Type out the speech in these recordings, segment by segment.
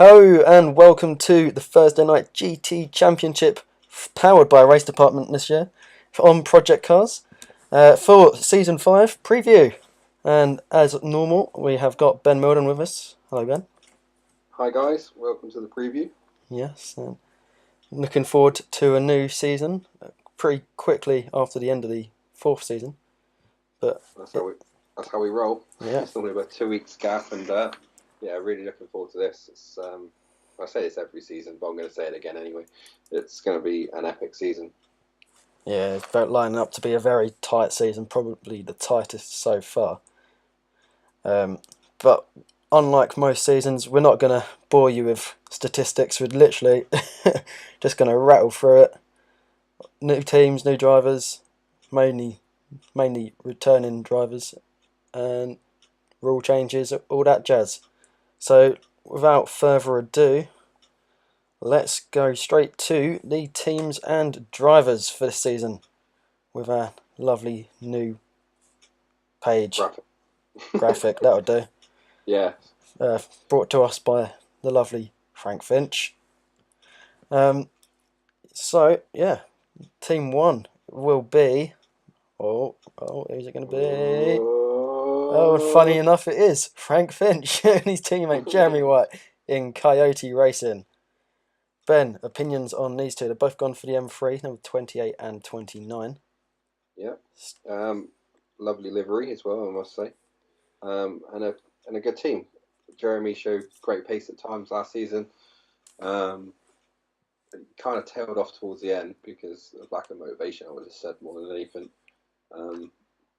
Hello and welcome to the Thursday Night GT Championship powered by Race Department this year on Project Cars for Season 5 preview. And as normal, we have got Ben Milden with us. Hello, Ben. Hi guys, welcome to the preview. Yes, and looking forward to a new season pretty quickly after the end of the fourth season. But That's how we roll. yeah, It's normally about 2 weeks gap, and yeah, really looking forward to this. I say this every season, but I'm going to say it again anyway. It's going to be an epic season. yeah, it's about lining up to be a very tight season, probably the tightest so far. But unlike most seasons, we're not going to bore you with statistics. We're literally just going to rattle through it. New teams, new drivers, mainly returning drivers, and rule changes, all that jazz. So, without further ado, let's go straight to the teams and drivers for this season with our lovely new page graphic. That'll do. Yeah. Brought to us by the lovely Frank Finch. So yeah, team one will be. Who's it going to be? Oh, and funny enough, it is Frank Finch and his teammate Jeremy White in Coyote Racing. Ben, opinions on these two? They've both gone for the M3, number 28 and 29. Yeah. Lovely livery as well, I must say. And a good team. Jeremy showed great pace at times last season. Kind of tailed off towards the end because of lack of motivation, I would have said, more than anything.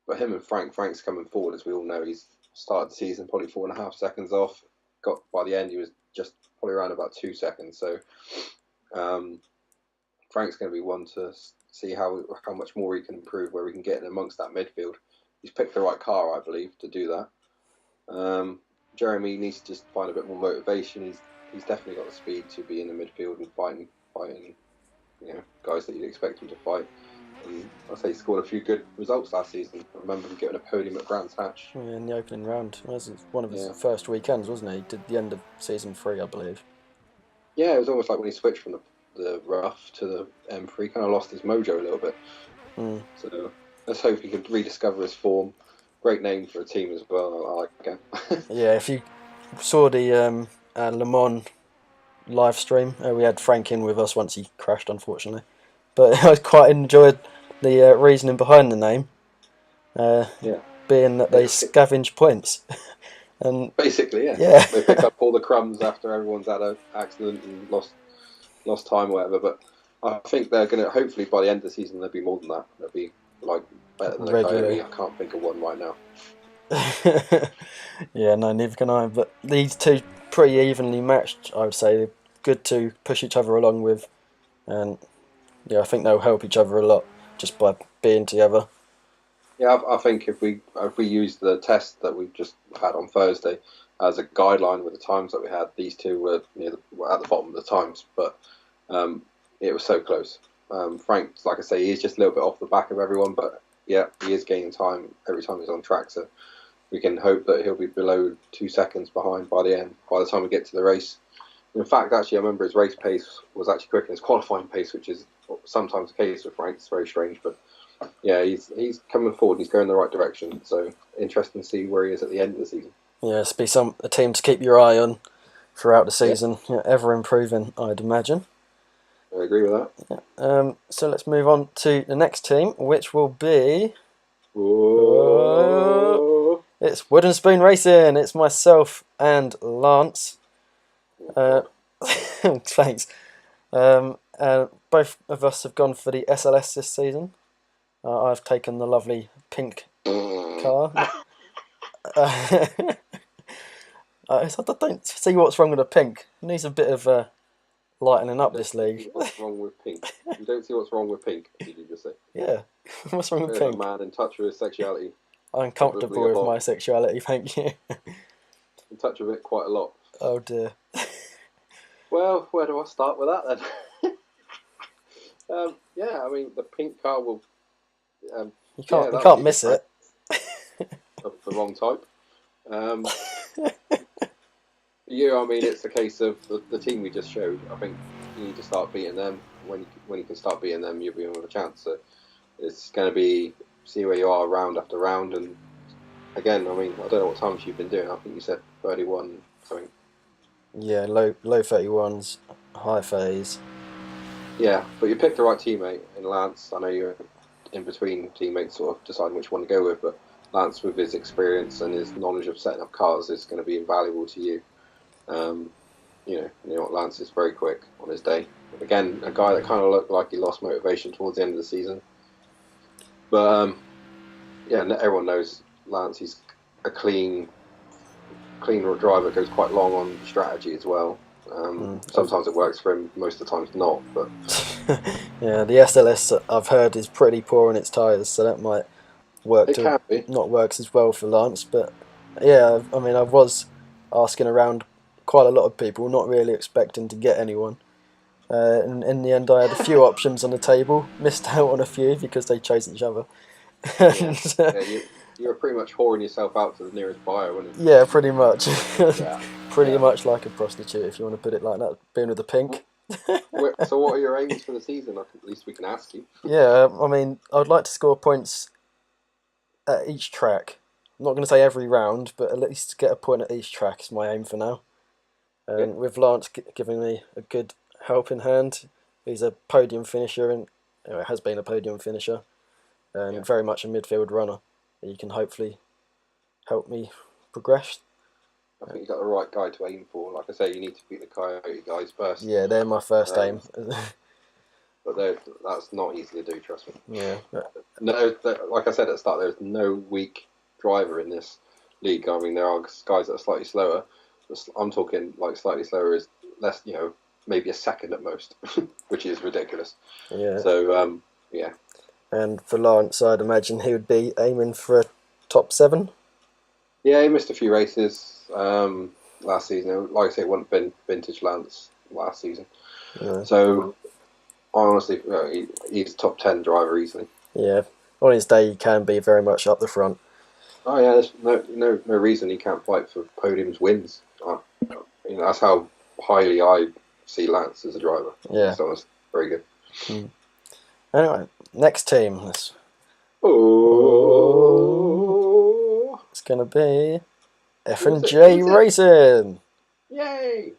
But him and Frank's coming forward, as we all know. He's started the season probably 4.5 seconds off. Got by the end, he was just probably around about 2 seconds. So Frank's going to be one to see how much more he can improve, where we can get in amongst that midfield. He's picked the right car, I believe, to do that. Jeremy needs to just find a bit more motivation. He's definitely got the speed to be in the midfield and fighting, guys that you'd expect him to fight. And I'll say he scored a few good results last season. I remember him getting a podium at Brands Hatch. Yeah, in the opening round. It was one of his first weekends, wasn't he? He did the end of season 3, I believe. Yeah, it was almost like when he switched from the rough to the M3, he kind of lost his mojo a little bit. So let's hope he can rediscover his form. Great name for a team as well. I like it. Yeah, if you saw the Le Mans live stream, we had Frank in with us once he crashed, unfortunately. But I quite enjoyed the reasoning behind the name, being that they scavenge points. And basically, yeah, they pick up all the crumbs after everyone's had an accident and lost time or whatever. But I think they're going to, hopefully by the end of the season, there'll be more than that. They'll be like better than a Coyote. I can't think of one right now. Yeah, no, neither can I. But these two pretty evenly matched, I would say. Good to push each other along with, and yeah, I think they'll help each other a lot just by being together. Yeah, I think if we use the test that we've just had on Thursday as a guideline with the times that we had, these two were at the bottom of the times, but it was so close. Frank, like I say, he's just a little bit off the back of everyone, but yeah, he is gaining time every time he's on track, so we can hope that he'll be below 2 seconds behind by the end, by the time we get to the race. In fact, actually, I remember his race pace was actually quicker than his qualifying pace, which is sometimes the case with Frank. It's very strange, but yeah, he's coming forward. He's going in the right direction. So interesting to see where he is at the end of the season. Yeah, it's be a team to keep your eye on throughout the season. Yeah, ever improving, I'd imagine. I agree with that. Yeah. So let's move on to the next team, which will be. It's Wood and Spoon Racing. It's myself and Lance. Thanks. Both of us have gone for the SLS this season. I've taken the lovely pink car. I don't see what's wrong with the pink. It needs a bit of lightening up this league. What's wrong with pink? You don't see what's wrong with pink, did you just say? Yeah. What's wrong with pink? A man in touch with his sexuality. I'm comfortable with my sexuality, thank you. In touch with it quite a lot. Oh dear. Well, where do I start with that then? Yeah, I mean the pink car will. You can't miss it. Of the wrong type. Yeah, I mean, it's a case of the team we just showed. I think you need to start beating them. When you can start beating them, you'll be in with a chance. So it's going to be see where you are round after round. And again, I mean, I don't know what times you've been doing. I think you said 31 something. Yeah, low 31s, high 30s. Yeah, but you picked the right teammate in Lance. I know you're in between teammates, sort of deciding which one to go with, but Lance, with his experience and his knowledge of setting up cars, is going to be invaluable to you. Um, you know what, Lance is very quick on his day. Again, a guy that kind of looked like he lost motivation towards the end of the season. But yeah, everyone knows Lance. He's a clean driver. Goes quite long on strategy as well. Sometimes it works for him. Most of the times not. But Yeah, the SLS I've heard is pretty poor on its tyres, so that might work it to can be. not works as well for Lance. But yeah, I mean, I was asking around quite a lot of people, not really expecting to get anyone. And in the end, I had a few options on the table, missed out on a few because they chose each other. Yeah, And, yeah. You were pretty much whoring yourself out to the nearest buyer, weren't yeah, pretty much. you? Yeah, Pretty yeah. much like a prostitute, if you want to put it like that, being with the pink. So, what are your aims for the season? At least we can ask you. Yeah, I mean, I'd like to score points at each track. I'm not going to say every round, but at least get a point at each track is my aim for now. Yeah, And with Lance giving me a good helping hand, he's a podium finisher and has been a podium finisher and yeah. very much a midfield runner. He can hopefully help me progress. I think you got the right guy to aim for. Like I say, you need to beat the Coyote guys first. Yeah, they're my first aim. But that's not easy to do. Trust me. Yeah, No, like I said at the start, there's no weak driver in this league. I mean, there are guys that are slightly slower. I'm talking like slightly slower is less, maybe a second at most, which is ridiculous. yeah. So, yeah. And for Lawrence, I'd imagine he would be aiming for a top 7. Yeah, he missed a few races last season. Like I say, it wasn't been vintage Lance last season. Yeah. So, honestly, he's top 10 driver easily. Yeah, on his day he can be very much up the front. Oh yeah, there's no reason he can't fight for podiums wins. That's how highly I see Lance as a driver. Yeah. So it's very good. Anyway, next team. Oh, It's going to be who's F&J it? Racing. Yay!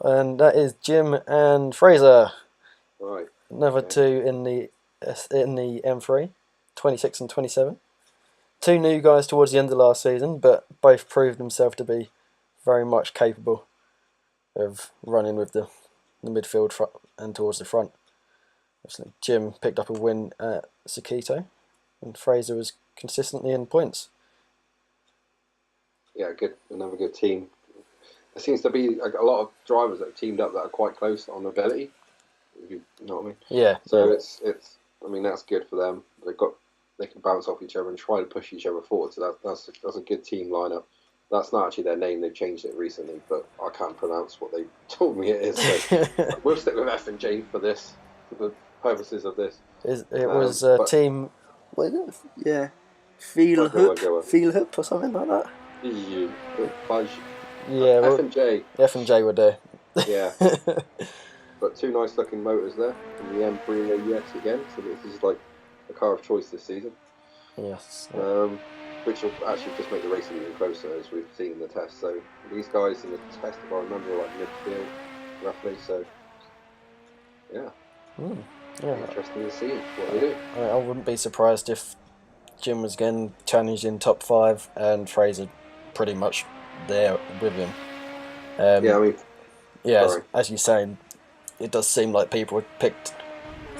And that is Jim and Fraser. Right. Another two in the M3, 26 and 27. Two new guys towards the end of last season, but both proved themselves to be very much capable of running with the midfield front and towards the front. Jim picked up a win at Sakito, and Fraser was consistently in points. Yeah, another good team. There seems to be a lot of drivers that have teamed up that are quite close on ability. If you know what I mean? Yeah. So it's. I mean, that's good for them. They can bounce off each other and try to push each other forward. So that's a good team lineup. That's not actually their name. They've changed it recently, but I can't pronounce what they told me it is. So we'll stick with F&J for this, for the purposes of this. It was team. What is it? Yeah, Feel Hoop or something like that. Yeah, well, F&J. F&J were there. Yeah. But two nice looking motors there in the M3 AEX again. So this is like a car of choice this season. Yes. Which will actually just make the racing even closer, as we've seen in the test. So these guys in the test, if I remember, are like midfield roughly. So yeah, interesting to see what they do. I wouldn't be surprised if Jim was again challenged in top 5 and Fraser pretty much there with him. Yeah, I mean, as you say, it does seem like people have picked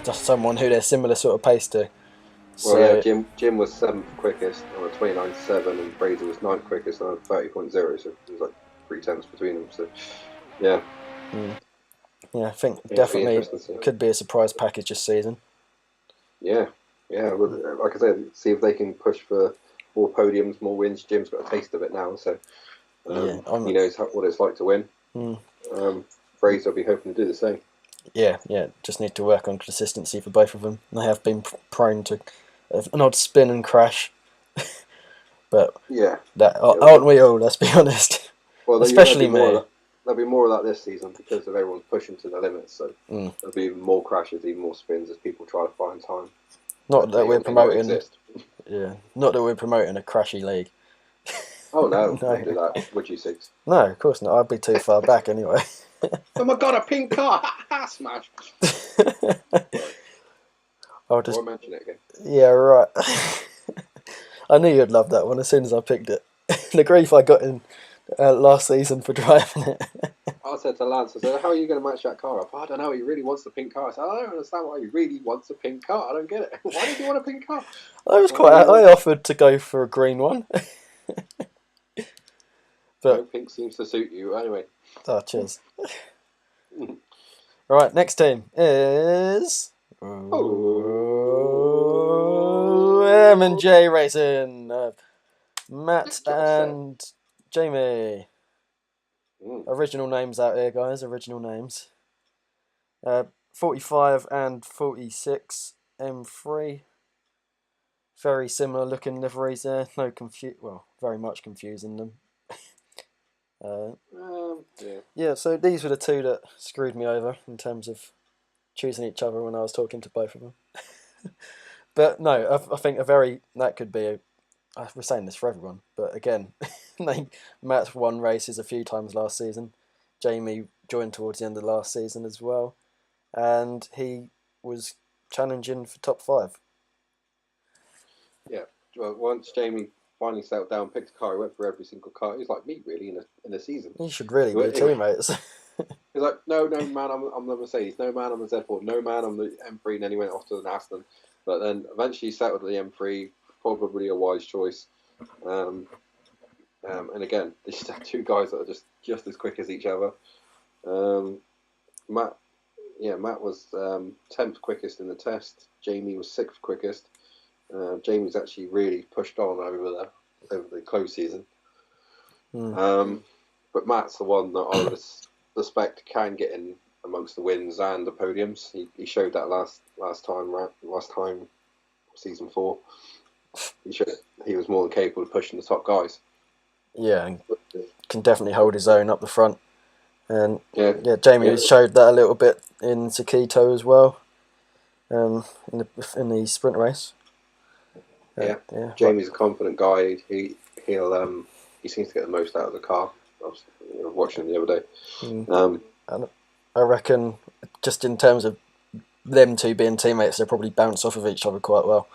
just someone who they're similar sort of pace to. Well, yeah, Jim was 7th quickest on a 29.7, and Fraser was 9th quickest on a 30.0, so it was like 3 tenths between them. So, yeah. Yeah, I think definitely could be a surprise package this season. Yeah. Well, like I said, see if they can push for more podiums, more wins. Jim's got a taste of it now, so he knows what it's like to win. Fraser will be hoping to do the same. Yeah, just need to work on consistency for both of them. They have been prone to an odd spin and crash, but yeah, aren't we all? Let's be honest. Well, especially me. there'll be more of that this season because of everyone's pushing to the limits. So there'll be even more crashes, even more spins as people try to find time. Not that we're promoting. Exist. Yeah, not that we're promoting a crashy league. Oh no, don't do that, would you, Six? No, of course not. I'd be too far back anyway. Oh my god, a pink car! Smash! I'll just mention it again. Yeah, right. I knew you'd love that one as soon as I picked it. The grief I got in last season for driving it. I said to Lance, I said, how are you going to match that car up? I don't know, he really wants the pink car. I said, I don't understand why he really wants a pink car. I don't get it. Why does he want a pink car? I offered to go for a green one. But no, pink seems to suit you anyway. Oh, cheers. Right, next team is... M&J Racing. Matt and Jamie. Original names out here, guys. Original names. 45 and 46 M3. Very similar looking liveries there. No very much confusing them. Yeah, so these were the two that screwed me over in terms of choosing each other when I was talking to both of them. But no, I think that could be we're saying this for everyone, but again, Matt won races a few times last season. Jamie joined towards the end of last season as well, and he was challenging for top 5. Yeah, well, once Jamie finally settled down, picked a car, he went for every single car. He was like me, really, in a season. You should really be teammates. He's like, no, man, I'm the Mercedes. No, man, I'm the Z4. No, man, I'm the M3. And then he went off to the Aston. But then eventually he settled on the M3. Probably a wise choice. And again, these are two guys that are just as quick as each other. Matt was 10th quickest in the test. Jamie was 6th quickest. Jamie's actually really pushed on over the close season. But Matt's the one that I would suspect can get in amongst the wins and the podiums. He showed that last time, season 4. He showed he was more than capable of pushing the top guys. Yeah, and can definitely hold his own up the front. And Jamie showed that a little bit in Sakito as well. In the sprint race. Jamie's a confident guy. He seems to get the most out of the car. I was watching the other day. And I reckon, just in terms of them two being teammates, they probably bounce off of each other quite well.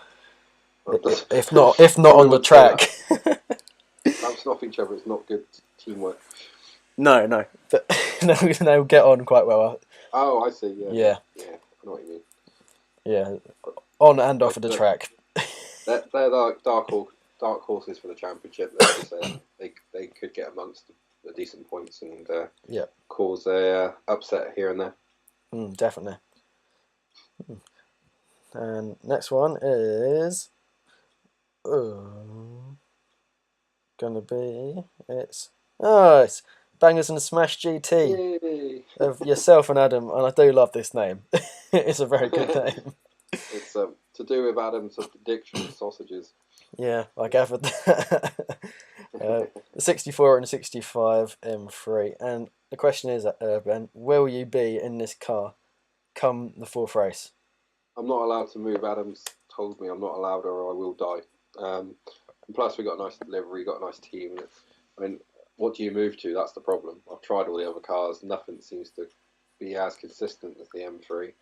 If not on the track. Bouncing off each other is not good teamwork. No, but they'll get on quite well. Oh, I see. Yeah, I know what you mean. Yeah, on and off of the track. They're like dark horses for the championship. They could get amongst the decent points and cause a upset here and there. Definitely. And next one is gonna be it's Bangers and Smash GT. Yay. Of yourself and Adam, and I do love this name. It's a very good name. It's to do with Adam's addiction to sausages. Yeah, I gathered that. The 64 and 65 M3, and the question is, Ben, will you be in this car come the 4th race? I'm not allowed to move. Adam's told me I'm not allowed, or I will die. And plus, we got a nice delivery, got a nice team. I mean, what do you move to? That's the problem. I've tried all the other cars. Nothing seems to be as consistent as the M3.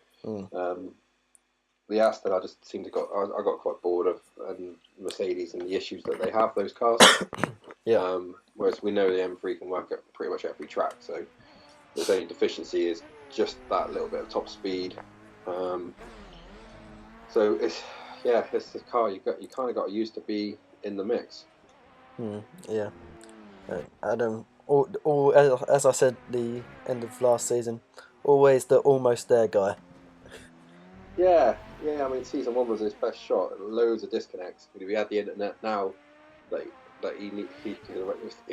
The Aston, I just seem to I got quite bored of, and Mercedes and the issues that they have, those cars. Whereas we know the M3 can work at pretty much every track, so its only deficiency is just that little bit of top speed. So it's the car you kind of got used to be in the mix. Adam, as I said, the end of last season, always the almost there guy. Yeah. I mean, season 1 was his best shot. Loads of disconnects. But if he had the internet now, if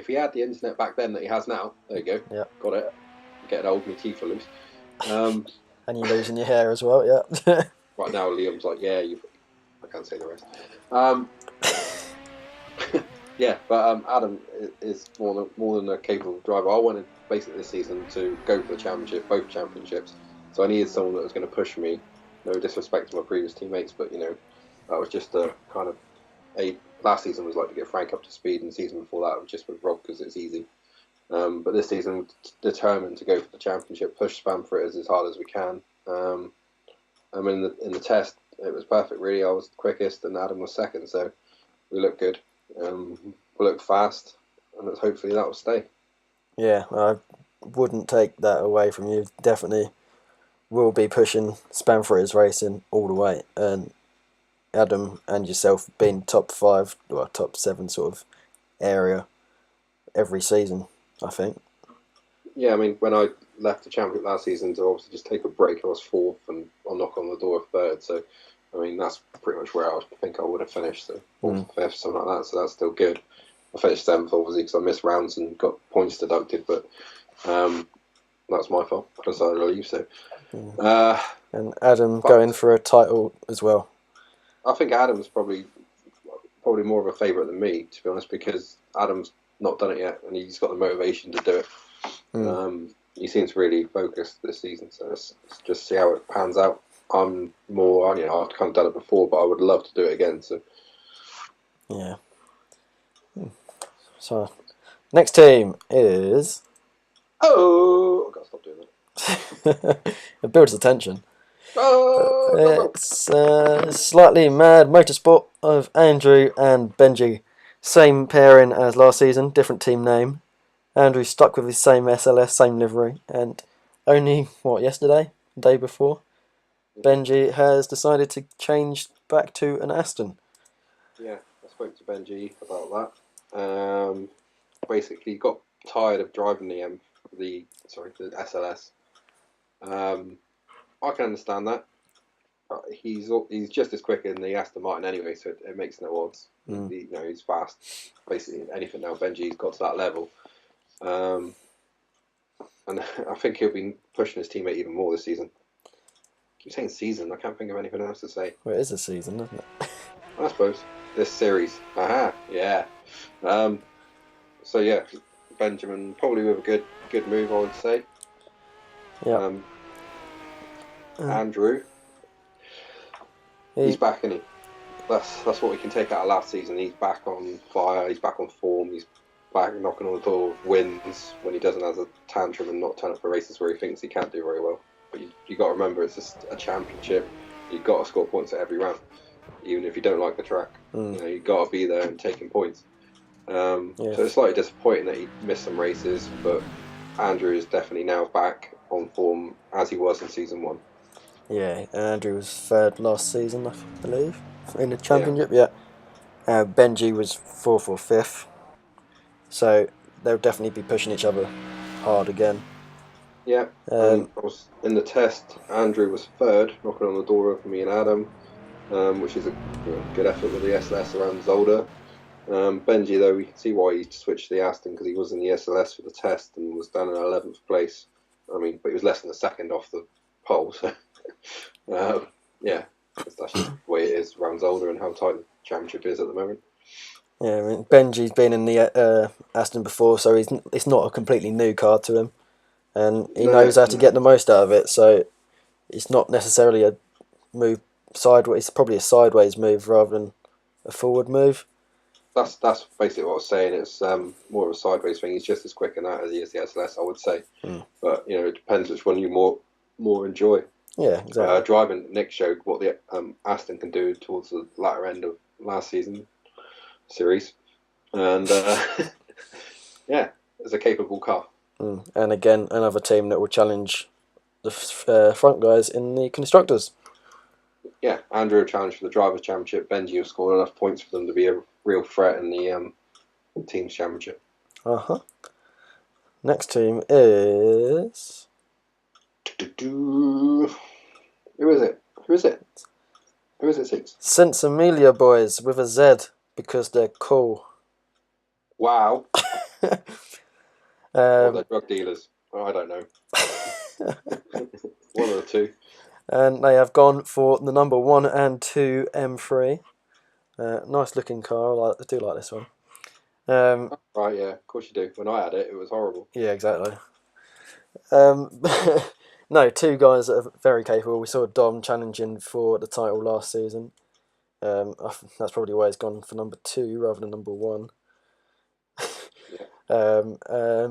he had the internet back then that he has now, there you go. Yeah. Got it. Getting old, my teeth are loose. And you're losing your hair as well, yeah. Right now, Liam's like, I can't say the rest. But Adam is more than a capable driver. I wanted basically this season to go for the championship, both championships. So I needed someone that was going to push me. No disrespect to my previous teammates, but that was just a kind of a last season was like to get Frank up to speed, and the season before that was just with Rob because it's easy. But this season, determined to go for the championship, push Spam for it as hard as we can. I mean, in the test, it was perfect. Really, I was quickest, and Adam was second, so we looked good. We looked fast, and hopefully that will stay. Yeah, I wouldn't take that away from you. Definitely will be pushing Spamfritter's racing all the way, and Adam and yourself being top 5 or top 7 sort of area every season, I think. Yeah, I mean, when I left the championship last season to obviously just take a break, I was 4th, and I'll knock on the door of 3rd. So, I mean, that's pretty much where I think I would have finished. So 4th, 5th, something like that. So that's still good. I finished 7th, obviously, because I missed rounds and got points deducted, but that's my fault. I decided to leave. So, and Adam going for a title as well. I think Adam's probably more of a favourite than me, to be honest, because Adam's not done it yet, and he's got the motivation to do it. He seems really focused this season, so let's just see how it pans out. I'm more, I've kind of done it before, but I would love to do it again. So, yeah. So, next team is. Oh, I've got to stop doing that. It builds the tension. Oh, it's slightly mad motorsport of Andrew and Benji. Same pairing as last season, different team name. Andrew stuck with his same SLS, same livery, and only, yesterday, the day before, Benji has decided to change back to an Aston. Yeah, I spoke to Benji about that. Basically, he got tired of driving the SLS. I can understand that. He's just as quick in the Aston Martin anyway, so it makes no odds. He's fast. Basically, anything now. Benji's got to that level. And I think he'll be pushing his teammate even more this season. I keep saying season, I can't think of anything else to say. Well, it is a season, isn't it? I suppose. This series. Aha, yeah. So yeah, Benjamin probably with a good move, I would say. Yeah. Andrew. He's back, isn't he? That's what we can take out of last season. He's back on fire, he's back on form, he's back knocking on the door of wins when he doesn't have a tantrum and not turn up for races where he thinks he can't do very well. But you got to remember, it's just a championship. You've got to score points at every round, even if you don't like the track. You've got to be there and taking points. So it's slightly disappointing that he missed some races, but Andrew is definitely now back on form as he was in season 1. Yeah, Andrew was 3rd last season, I believe, in the championship. Yeah. Benji was 4th or 5th. So they'll definitely be pushing each other hard again. Yeah. I was in the test. Andrew was 3rd, knocking on the door of me and Adam, which is a good effort with the SLS around Zolder. Benji, though, we can see why he switched to the Aston, because he was in the SLS for the test and was down in 11th place. I mean, but he was less than a second off the pole. So, yeah, that's just the way it is around Zolder and how tight the championship is at the moment. Yeah, I mean, Benji's been in the Aston before, so it's not a completely new car to him, and he knows how to get the most out of it. So it's not necessarily a move sideways. It's probably a sideways move rather than a forward move. That's basically what I was saying. It's more of a sideways thing. He's just as quick in that as he is the SLS, I would say. But it depends which one you more enjoy. Yeah, exactly. Driving, Nick showed what the Aston can do towards the latter end of last season series, and yeah, it's a capable car. And again, another team that will challenge the front guys in the constructors. Yeah, Andrew challenged for the drivers' championship. Benji has scored enough points for them to be a real threat in the team's championship. Next team is. Who is it? Who is it, Six? Sensimilia boys with a Z because they're cool. Wow. Or they're drug dealers. I don't know. One of the two. And they have gone for the number 1 and 2 M3. Nice looking car. I do like this one. Right, yeah, of course you do. When I had it, it was horrible. Yeah, exactly. No, two guys that are very capable. We saw Dom challenging for the title last season. That's probably why he's gone for number 2 rather than number 1. Yeah.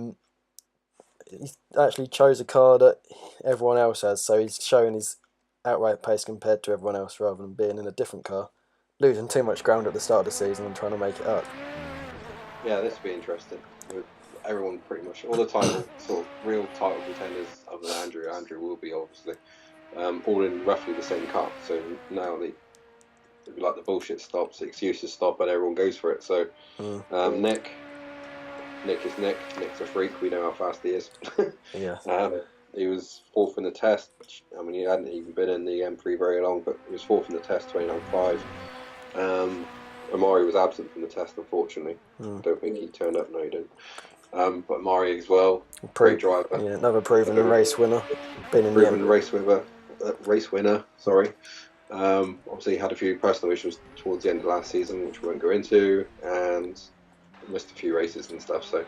He actually chose a car that everyone else has, so he's showing his outright pace compared to everyone else rather than being in a different car, losing too much ground at the start of the season and trying to make it up. Yeah, this will be interesting. With everyone pretty much all the title sort of real title contenders other than Andrew. Andrew will be obviously all in roughly the same car. So now the bullshit stops, the excuses stop, and everyone goes for it. So Nick is Nick. Nick's a freak. We know how fast he is. Yeah. He was 4th in the test. I mean, he hadn't even been in the M3 very long, but he was 4th in the test, 29.5. Amari was absent from the test, unfortunately. Don't think he turned up. No, he didn't. But Amari as well, great driver. Yeah, another proven race winner. Been in proven race winner. Sorry. Obviously, he had a few personal issues towards the end of last season, which we won't go into, and missed a few races and stuff. So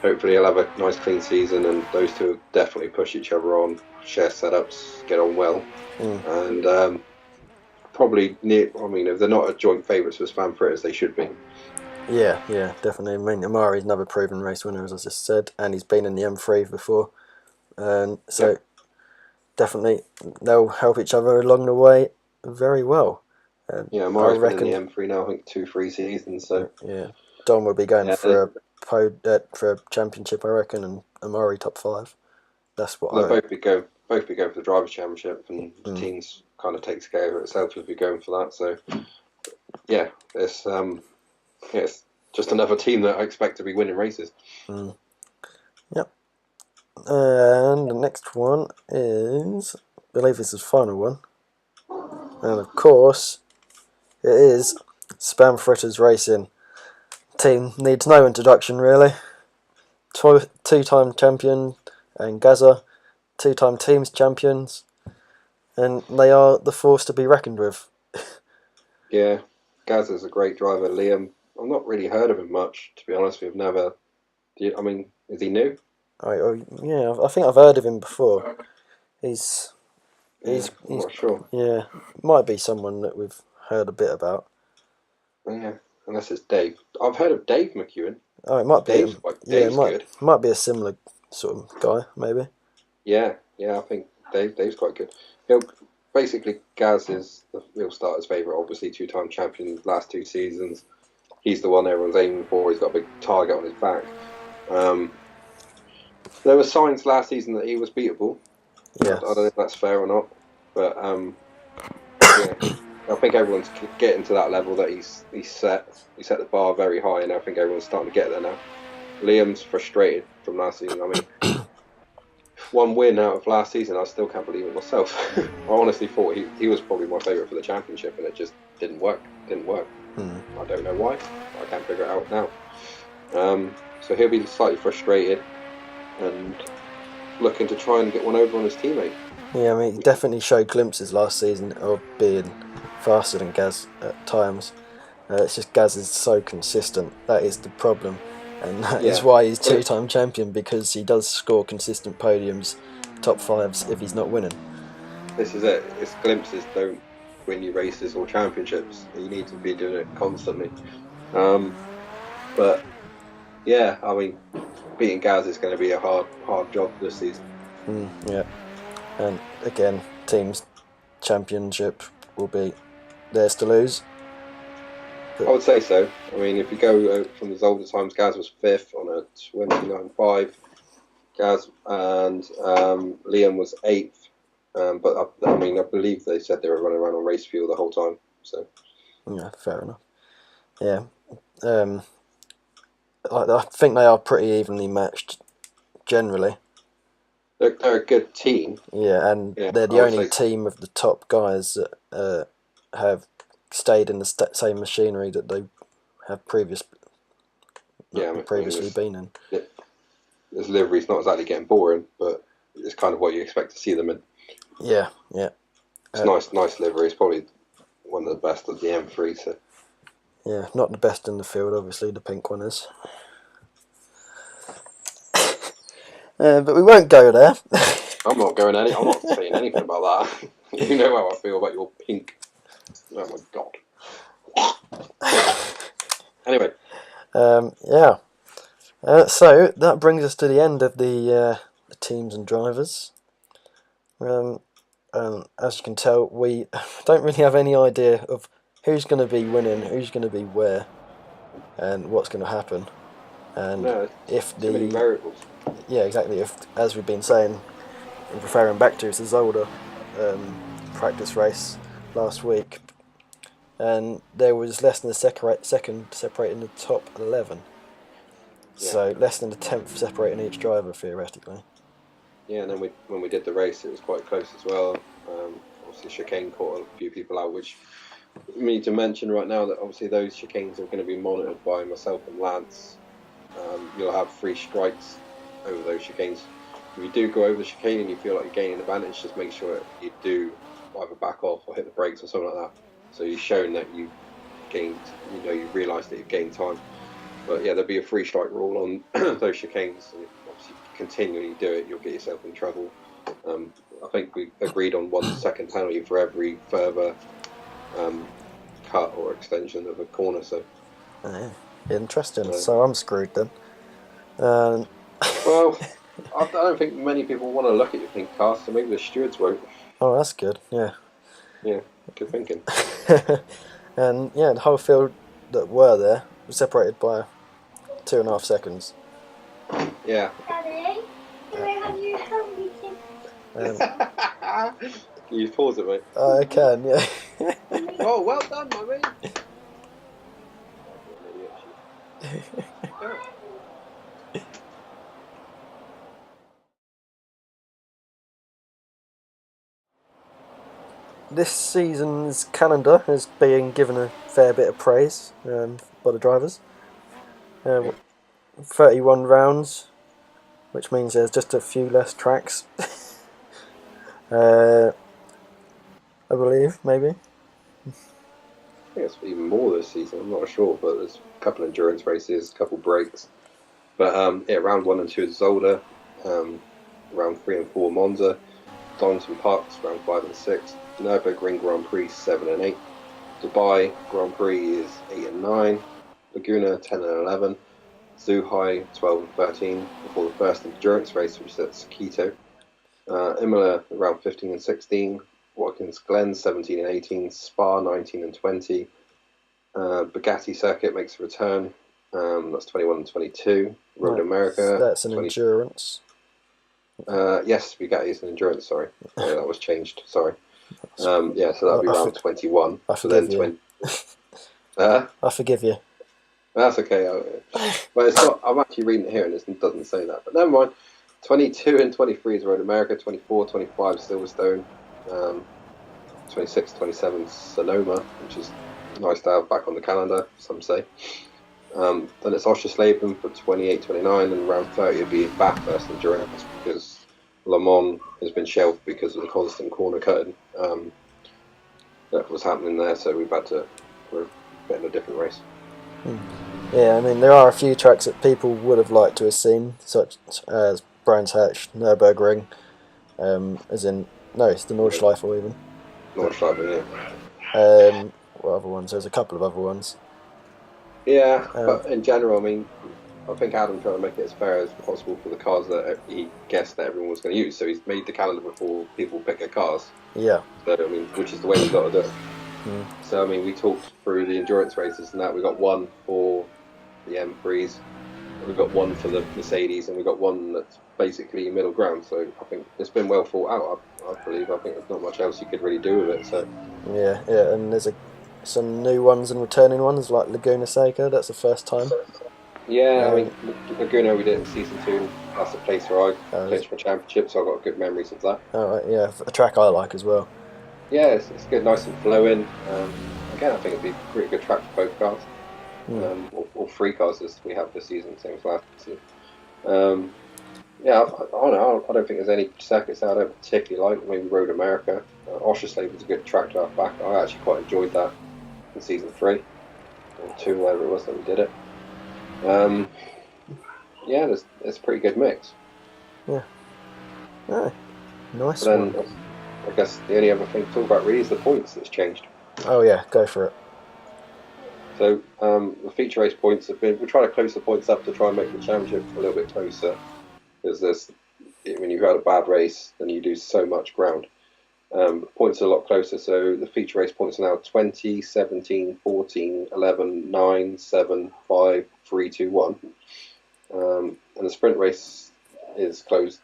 hopefully, he'll have a nice, clean season, and those two will definitely push each other on, share setups, get on well, and probably near. I mean, if they're not a joint favourites for Spam Fritters, they should be. Yeah, definitely. I mean, Amari's another proven race winner, as I just said, and he's been in the M3 before, and so definitely they'll help each other along the way very well. Amari's been in the M3 now, I think 2-3 seasons. So Dom will be going for a championship, I reckon, and Amari top 5. That's what they'll both be going for the drivers' championship, and the teams kind of takes care of itself if you're going for that. So it's just another team that I expect to be winning races. Yep. And the next one is, I believe this is the final one, and of course it is Spam Fritters Racing. Team needs no introduction really. 2-time champion and Gaza, 2-time teams champions, and they are the force to be reckoned with. Yeah, Gaza's a great driver. Liam, I've not really heard of him much, to be honest. We've never. I mean, is he new? I think I've heard of him before. He's not sure. Yeah, might be someone that we've heard a bit about. Yeah, unless it's Dave. I've heard of Dave McEwen. Oh, it might be. Dave's good. Might be a similar sort of guy, maybe. Yeah, I think Dave's quite good. Basically, Gaz is the real starter's favourite. Obviously, 2-time champion last 2 seasons. He's the one everyone's aiming for. He's got a big target on his back. There were signs last season that he was beatable. Yeah. I don't know if that's fair or not, but I think everyone's getting to that level that he's set. He set the bar very high, and I think everyone's starting to get there now. Liam's frustrated from last season. I mean, 1 win out of last season, I still can't believe it myself. I honestly thought he was probably my favourite for the championship, and it just didn't work. I don't know why. I can't figure it out now. So he'll be slightly frustrated and looking to try and get one over on his teammate. Yeah, I mean, he definitely showed glimpses last season of being faster than Gaz at times. It's just Gaz is so consistent. That is the problem. And that is why he's 2-time champion, because he does score consistent podiums, top 5s, if he's not winning. This is it. It's glimpses don't win you races or championships. You need to be doing it constantly. But yeah, I mean, beating Gaz is going to be a hard job this season. Yeah, and again, teams championship will be theirs to lose. But I would say so. I mean, if you go from the older times, Gaz was 5th on a 29.5. Gaz and Liam was 8th. But I believe they said they were running around on race fuel the whole time. So yeah, fair enough. Yeah, I think they are pretty evenly matched generally. They're a good team. Yeah, and they're the only team of the top guys that have stayed in the same machinery that they have previously been in. This livery's not exactly getting boring, but it's kind of what you expect to see them in. Yeah. It's nice livery. It's probably one of the best of the M3. So. Yeah, not the best in the field, obviously, the pink one is. But we won't go there. I'm not saying anything about that. You know how I feel about your pink. Oh my god. Anyway. Yeah. So that brings us to the end of the teams and drivers. As you can tell, we don't really have any idea of who's going to be winning, who's going to be where, and what's going to happen. And No, if too many variables. yeah, exactly. If, as we've been saying, referring back to the Zolder practice race last week, and there was less than a second separating the top 11. Yeah. So less than a tenth separating each driver theoretically. Yeah, and then when we did the race, it was quite close as well. Obviously, chicane caught a few people out, which we need to mention right now that obviously those chicanes are going to be monitored by myself and Lance. You'll have 3 strikes over those chicanes. If you do go over the chicane and you feel like you're gaining advantage, just make sure you do either back off or hit the brakes or something like that. So you've shown that you gained, you realised that you've gained time. But yeah, there'll be a 3 strike rule on those chicanes. And obviously, continually do it, you'll get yourself in trouble. I think we agreed on 1 second penalty for every further cut or extension of a corner. So interesting. So I'm screwed then. Well, I don't think many people want to look at your pink car, so maybe the stewards won't. Oh, that's good. Yeah. Yeah, good thinking. And yeah, the whole field that were there was separated by 2.5 seconds. Yeah. Daddy, have you helped me Can you pause it, mate? I can, yeah. Oh, well done, my mate. This season's calendar is being given a fair bit of praise by the drivers. 31 rounds, which means there's just a few less tracks. I believe, maybe. I think it's even more this season, I'm not sure, but there's a couple of endurance races, a couple of breaks. But round 1 and 2 is Zolder, round 3 and 4 Monza, Donington Parks, round 5 and 6, Nürburgring Grand Prix 7 and 8, Dubai Grand Prix is 8 and 9, Laguna 10 and 11, Zhuhai 12 and 13 before the first endurance race, which is at Quito, Imola around 15 and 16, Watkins Glen 17 and 18, Spa 19 and 20, Bugatti Circuit makes a return, that's 21 and 22, Road America. That's an endurance. Yes, Bugatti is an endurance, sorry. That was changed, sorry. So that'll be round 21. I forgive you. I forgive you. That's okay. But it's not, I'm actually reading it here and it doesn't say that. But never mind. 22 and 23 is Road America. 24, 25 Silverstone. 26, 27 Sonoma, which is nice to have back on the calendar, some say. Then it's Oschersleben for 28, 29, and round 30 will be Bathurst endurance because Le Mans has been shelved because of the constant corner cutting that was happening there. So we're getting a different race. Yeah, I mean there are a few tracks that people would have liked to have seen, such as Brands Hatch, Nürburgring, it's the Nordschleife even. Nordschleife, yeah. What other ones? There's a couple of other ones. Yeah, but in general, I mean, I think Adam tried to make it as fair as possible for the cars that he guessed that everyone was going to use. So he's made the calendar before people pick their cars. Yeah. So I mean, which is the way we've got to do it. So I mean, we talked through the endurance races and that. We got one for the M3s, we got one for the Mercedes, and we got one that's basically middle ground. So I think it's been well thought out. I believe. I think there's not much else you could really do with it. So yeah, and there's some new ones and returning ones like Laguna Seca. That's the first time. Yeah, I mean, Laguna we did in season 2. That's the place where I played for championship, so I've got good memories of that. Oh right, yeah, a track I like as well. Yeah, it's good, nice and flowing. Again, I think it'd be a pretty good track for both cars. All 3 cars as we have this season, same as last season. Yeah, I don't think there's any circuits that I don't particularly like. Maybe Road America. Oschersleben was a good track to have back. I actually quite enjoyed that in season 3 or 2, whatever it was that we did it. Yeah, it's a pretty good mix. Yeah. Oh, nice But one. then I guess the only other thing to talk about really is the points that's changed. Oh yeah, go for it. So the feature race points have been. We're trying to close the points up to try and make the championship a little bit closer because there's when you've had a bad race, then you lose so much ground. Points are a lot closer, so the feature race points are now 20, 17, 14, 11, 9, 7, 5, 3, 2, 1. And the sprint race is closed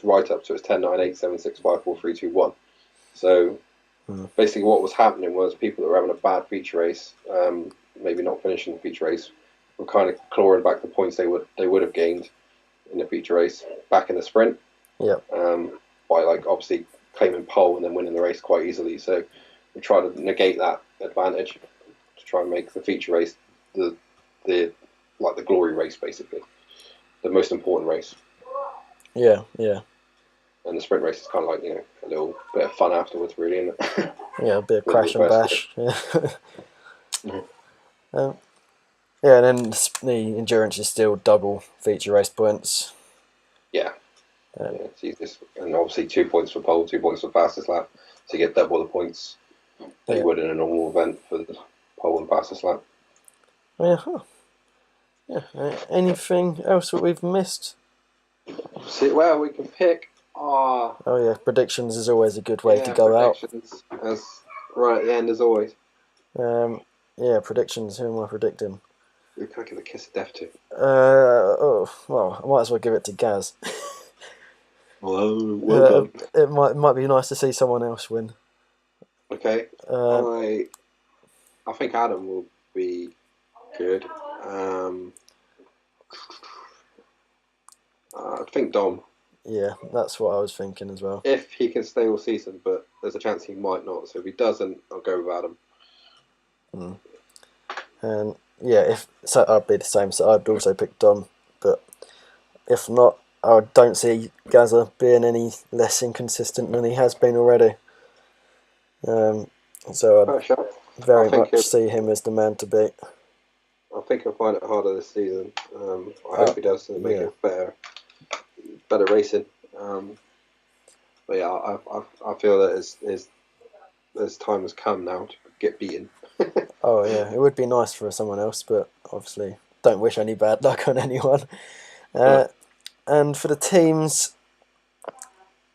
right up, so it's 10, 9, 8, 7, 6, 5, 4, 3, 2, 1. So basically what was happening was people that were having a bad feature race, maybe not finishing the feature race, were kind of clawing back the points they would have gained in the feature race back in the sprint. Yeah. By like obviously claiming pole and then winning the race quite easily. So we try to negate that advantage to try and make the feature race the like the glory race, basically the most important race. Yeah, yeah. And the sprint race is kind of like a little bit of fun afterwards, really, isn't it? Yeah, a bit of crash and bash. Yeah. Yeah, and then the endurance is still double feature race points. Yeah. Yeah, it's easiest. And obviously 2 points for pole, 2 points for fastest lap. So you get double the points that you would in a normal event for the pole and fastest lap. Yeah. Huh. Yeah. Anything else that we've missed? See, well, we can pick. Oh yeah, predictions is always a good way to go out. Predictions as right at the end as always. Yeah, predictions. Who am I predicting? We can't give a kiss of death to. Well, I might as well give it to Gaz. Well done. It might be nice to see someone else win. Okay. I think Adam will be good. I think Dom. Yeah, that's what I was thinking as well. If he can stay all season, but there's a chance he might not. So if he doesn't, I'll go with Adam. And yeah, so I'd be the same. So I'd also pick Dom, but if not, I don't see Gaza being any less inconsistent than he has been already. So I'd very much see him as the man to beat. I think he'll find it harder this season. I hope he does to make it better racing. But yeah, I feel that his time has come now to get beaten. Oh yeah, it would be nice for someone else, but obviously don't wish any bad luck on anyone. And for the teams,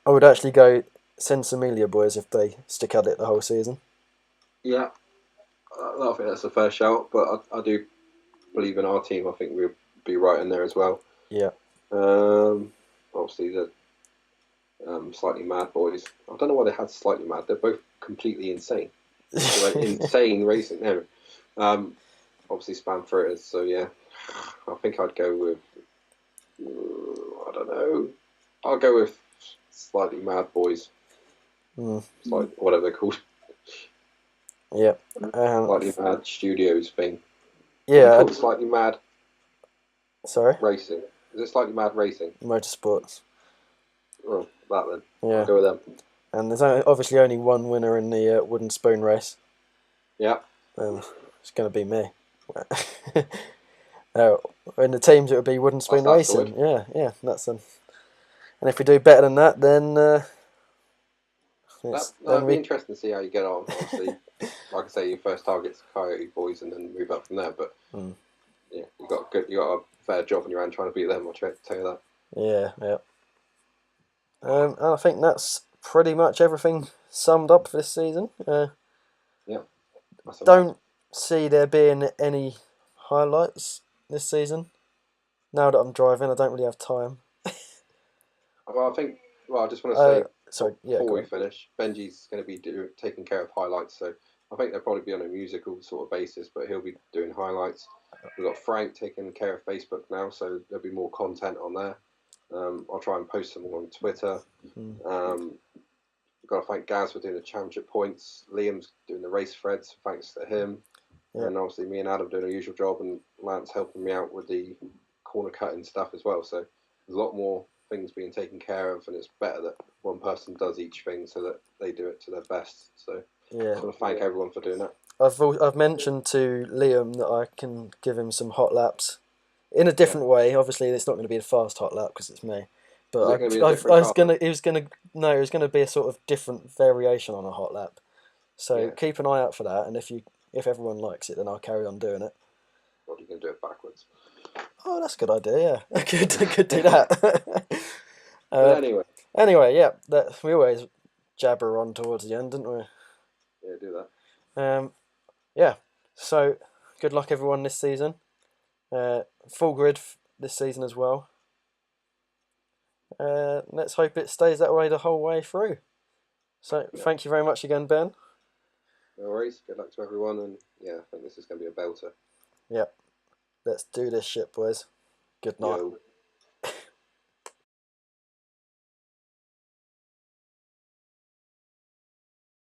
I would actually go Sensimilia boys if they stick at it the whole season. Yeah, I think that's the first shout, but I do believe in our team. I think we'll be right in there as well. Yeah. Obviously the Slightly Mad boys. I don't know why they had Slightly Mad. They're both completely insane. Like insane racing. No. Obviously Spam Fritters. So yeah, I think I'd go with. I don't know. I'll go with Slightly Mad boys. Like whatever they're called. Yeah. Slightly Mad Studios thing. Yeah. Slightly Mad. Sorry. Racing. Is it Slightly Mad Racing? Motorsports. Oh, that then. Yeah. I'll go with them. And there's obviously only one winner in the wooden spoon race. Yeah. It's going to be me. In the teams, it would be wooden spoon racing. Yeah, that's And if we do better than that, then that'd be interesting to see how you get on. Obviously, like I say, your first target's Coyote Boys, and then move up from there. But yeah, you got a fair job in your hand trying to beat them. I'll tell you that. Yeah. And I think that's pretty much everything summed up for this season. Yeah. Don't see there being any highlights this season. Now that I'm driving, I don't really have time. Well, I think. Well, I just want to say before we finish, Benji's going to be taking care of highlights. So I think they'll probably be on a musical sort of basis, but he'll be doing highlights. We've got Frank taking care of Facebook now, so there'll be more content on there. I'll try and post some more on Twitter. We've got to thank Gaz for doing the championship points. Liam's doing the race threads, thanks to him. Yeah. And obviously me and Adam doing our usual job, and Lance helping me out with the corner cutting stuff as well. So there's a lot more things being taken care of, and it's better that one person does each thing so that they do it to their best. So I want to thank everyone for doing that. I've mentioned to Liam that I can give him some hot laps in a different way. Obviously, it's not going to be a fast hot lap because it's me, But it going to be a different car? it was gonna be a sort of different variation on a hot lap. So Yeah. keep an eye out for that, and if everyone likes it, then I'll carry on doing it. Or you can do it backwards. Oh, that's a good idea. Yeah, could do that. But anyway, Anyway, yeah, we always jabber on towards the end, didn't we? yeah, do that. Yeah. So good luck everyone this season. Full grid this season as well. Let's hope it stays that way the whole way through. So thank you very much again, Ben. No worries. Good luck to everyone, and yeah, I think this is going to be a belter. Yep. Let's do this shit, boys. Good night. Yo.